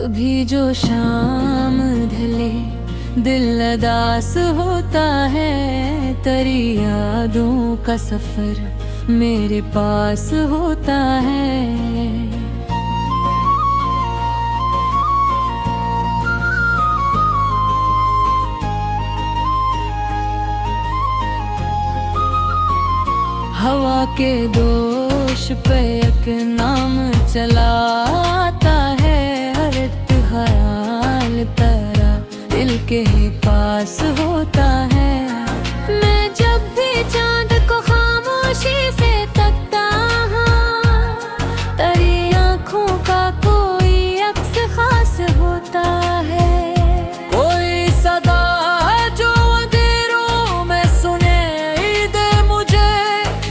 कभी जो शाम ढले दिल अदास होता है, तेरी यादों का सफर मेरे पास होता है। हवा के दोष पे एक नाम चलाता है, हर एक ख्याल तेरा दिल के ही पास होता है। मैं जब भी चांद को खामोशी से तकता हूँ, तेरी आँखों का कोई अक्स खास होता है। कोई सदा जो अंधेरों में सुनाई दे मुझे,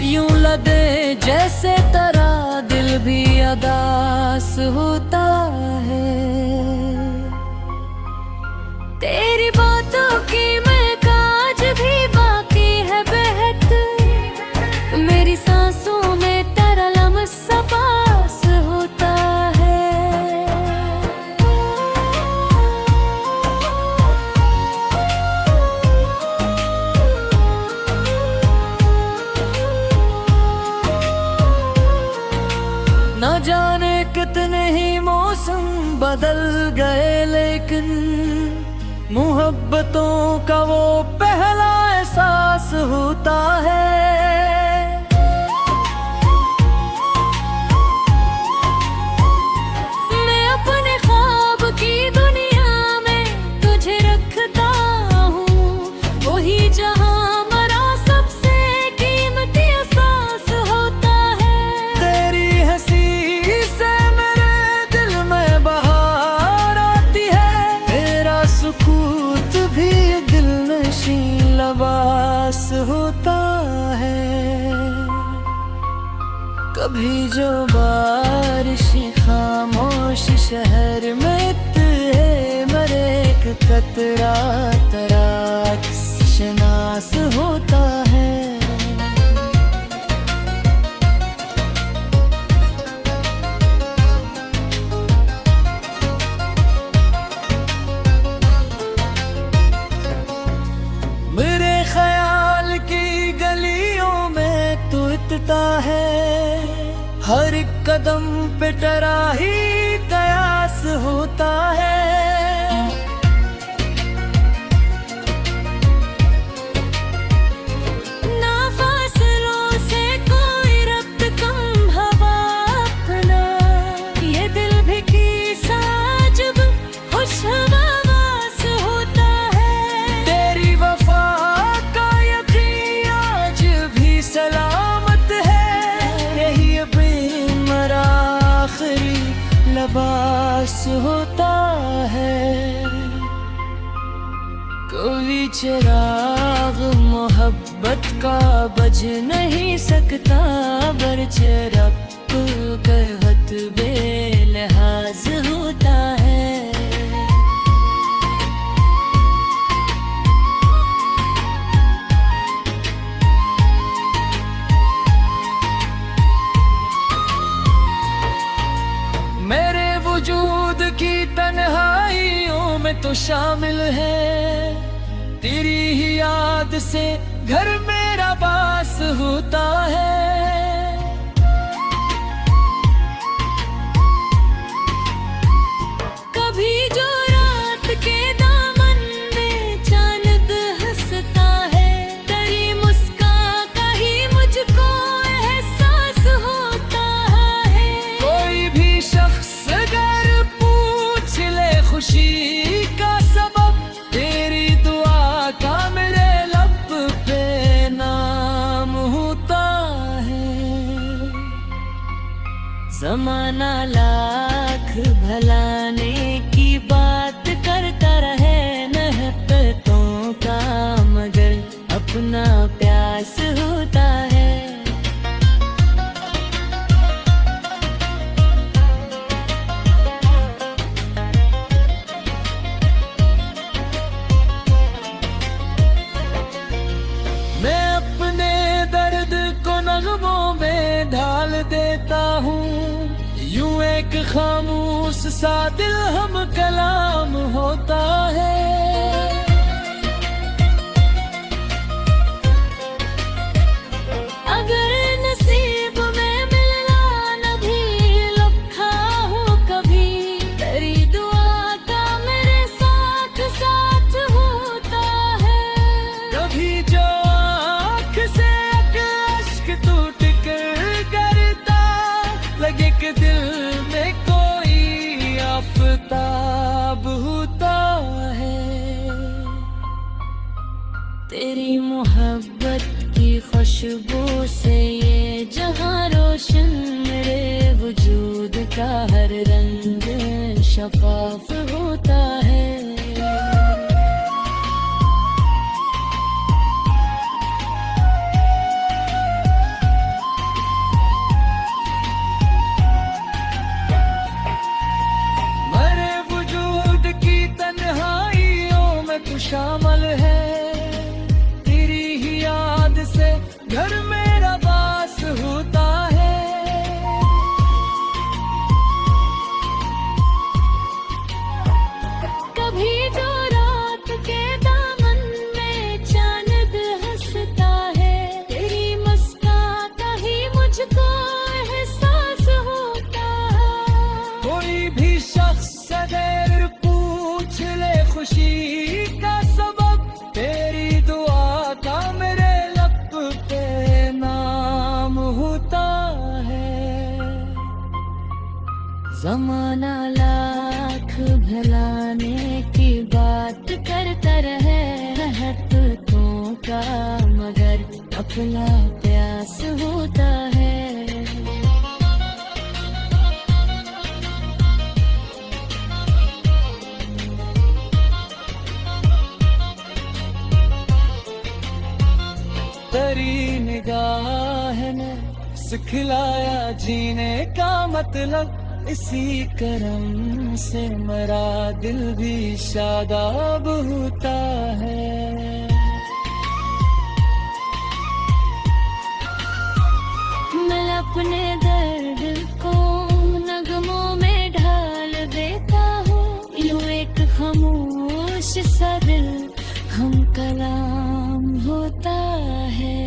यूं लगे जैसे तेरा दिल भी अदास होता है। तेरी बातों की महक आज भी बाकी है बहक, मेरी सांसों में तेरा लम्स पास होता है। न जाने कितने ही मौसम बदल गए, लेकिन मोहब्बतों का वो पहला एहसास होता है। मैं अपने ख्वाब की दुनिया में तुझे रखता हूँ, वही जहाँ मरा सबसे कीमती एहसास होता है। तेरी हंसी से मेरे दिल में बहार आती है, तेरा सुकूत भी दिल नशी लबास होता है। कभी जो बारिश खामोश शहर में है, मरे एक कतरा तेरा शनास होता है। मेरे ख्याल की गलियों में तू इतता है, हर एक कदम पे तेरा ही कयास होता है। ना फासलों से कोई रब्त कम हवा अपना, ये दिल भी किसा जब खुश हवास होता है। तेरी वफा का यकीन आज भी सलामत है, यही बेमरा आखिरी लबास होता है। कोई चिराग मोहब्बत का बज नहीं सकता, बरचरप कहत बेलहाज होता है। मेरे वजूद की तन्हाइयों में तो शामिल है, तेरी ही याद से घर मेरा पास होता है। कभी जो रात के दामन में चांद हंसता है, तेरी मुस्कान का ही मुझको एहसास होता है। कोई भी शख्स अगर पूछ ले खुशी का सबब, तेरी दुआ का मेरे लब पे नाम होता है। ज़माना लाख भलाने की बात करता रहे, नहकतों का मगर अपना प्यास होता है। मैं अपने दर्द को नगमों में ढाल देता हूँ, यूं एक खामोश सा दिल हम कलाम होता है। अगर नसीब में मिलना न भी लिखा हो कभी, तेरी दुआ का मेरे साथ साथ होता है। कभी जो आँख से एक अश्क टूट कर गिरता, लगे कि दिल में कोई आफताब होता है। तेरी मोहब्बत की खुशबू से ये जहां रोशन, मेरे वजूद का हर रंग शफाफ होता है। मेरे वजूद की तन्हाइयों में तू शामिल है। तेरी ही याद से घर मेरा बास होता है। कभी जो रात के दामन में चांद हंसता है, तेरी मुस्कान ही मुझको एहसास होता है। कोई भी शख्स अगर पूछ ले खुशी का सबब, तेरी दुआ का मेरे लब पे नाम होता है। ज़माना लाख भुलाने की बात करता रहे, रहमतों का मगर अपना प्यास होता है। तेरी निगाह ने सिखलाया जीने का मतलब, इसी करम से मेरा दिल भी शादाब होता है। मैं अपने दर्द को नगमों में ढाल देता हूँ, यूं एक खामोश सा दिल हम कलाम होता है।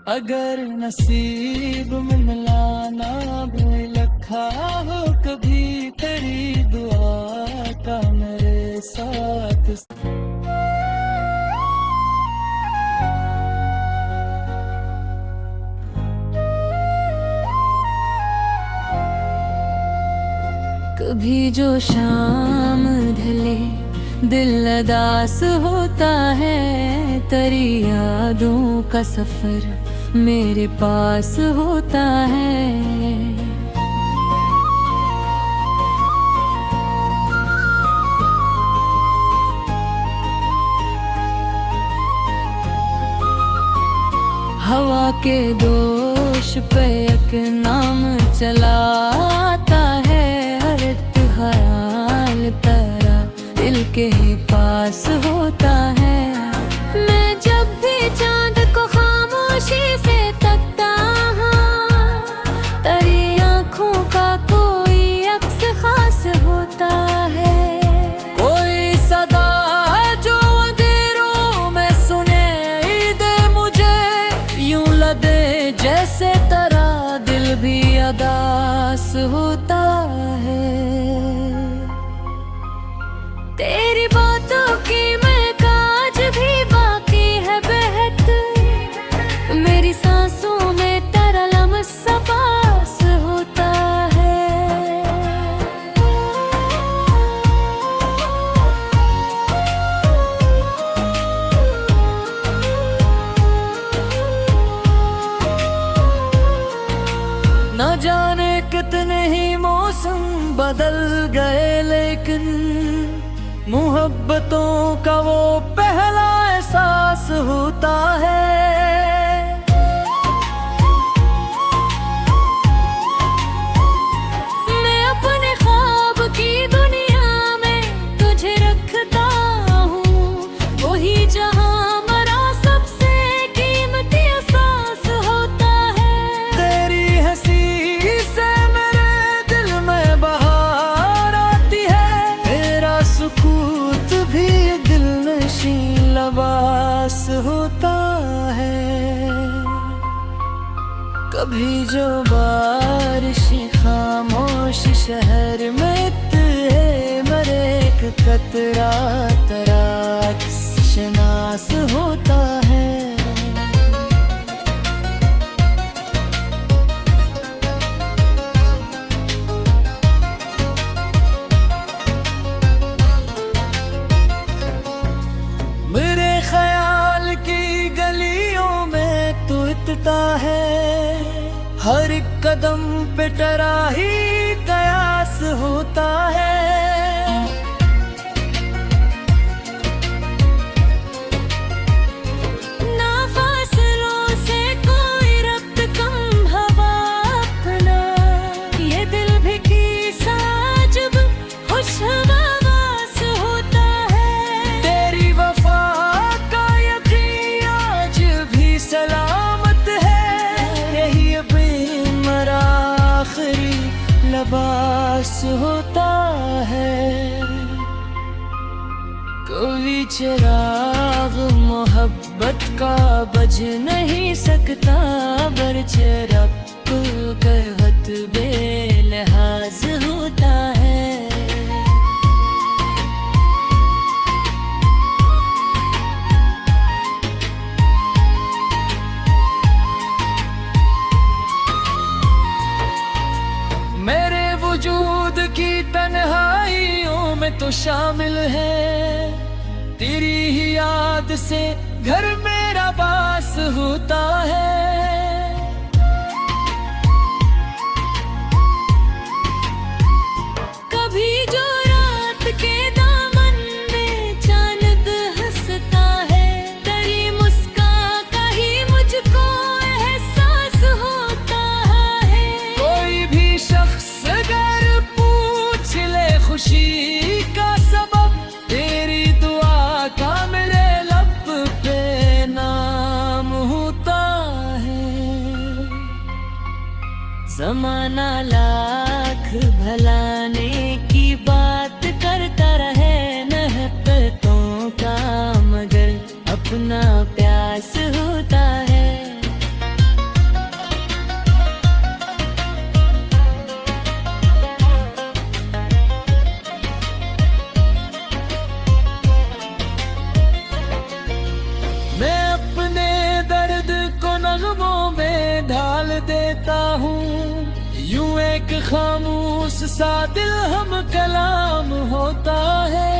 अगर नसीब में मिलाना भी लिखा हो कभी, तेरी दुआ का मेरे साथ। कभी जो शाम ढले दिल अदास होता है, तेरी यादों का सफर मेरे पास होता है। हवा के दोष पे एक नाम चलाता है, हर एक ख्याल तेरा दिल के ही पास होता है। मैं जब भी चांद को खामोशी से तकता हूँ, तेरी आँखों का कोई अक्स खास होता है। कोई सदा है जो अंधेरों में सुनाई दे मुझे, यूं लगे जैसे तेरा दिल भी अदास होता है। तेरी बातों की महक आज भी बाकी है बहक, मेरी सांसों में तेरा लम्स पास होता है। न जाने कितने ही मौसम बदल गए, लेकिन मोहब्बतों का वो पहला एहसास होता है। मैं अपने ख्वाब की दुनिया में तुझे रखता हूँ, वही जहाँ मेरा सबसे कीमती एहसास होता है। तेरी हंसी से लबास होता है। कभी जो बारिश खामोश शहर में मरे एक कतरा तराक्स शनास होता है। मेरे ख्याल की गलियों में तू इतता है, हर एक कदम पे टरा ही कयास होता है। ना फासलों से कोई रब्त कम हवा अपना, ये दिल भी किसा जब खुश हवास होता है। तेरी वफा का यकीन आज भी सलामत है, यही बेमरा आखिरी लबास होता है। कोई चिराग मोहब्बत का बज नहीं सकता, बरचे रब कहत बेलहाज होता है। मेरे वजूद की तन्हाइयों में तो शामिल है, तेरी ही याद से घर मेरा बास होता है। कभी जो रात के दामन में चांद हंसता है, तेरी मुस्कान का ही मुझको एहसास होता है। कोई भी शख्स अगर पूछ ले खुशी का सबब, तेरी दुआ का मेरे लब पे नाम होता है। ज़माना लाख भलाने की बात करता रहे, नहकतों का मगर अपना प्यास होता है। मैं अपने दर्द को नगमों में ढाल देता हूँ, यूं एक खामोश सा दिल हम कलाम होता है।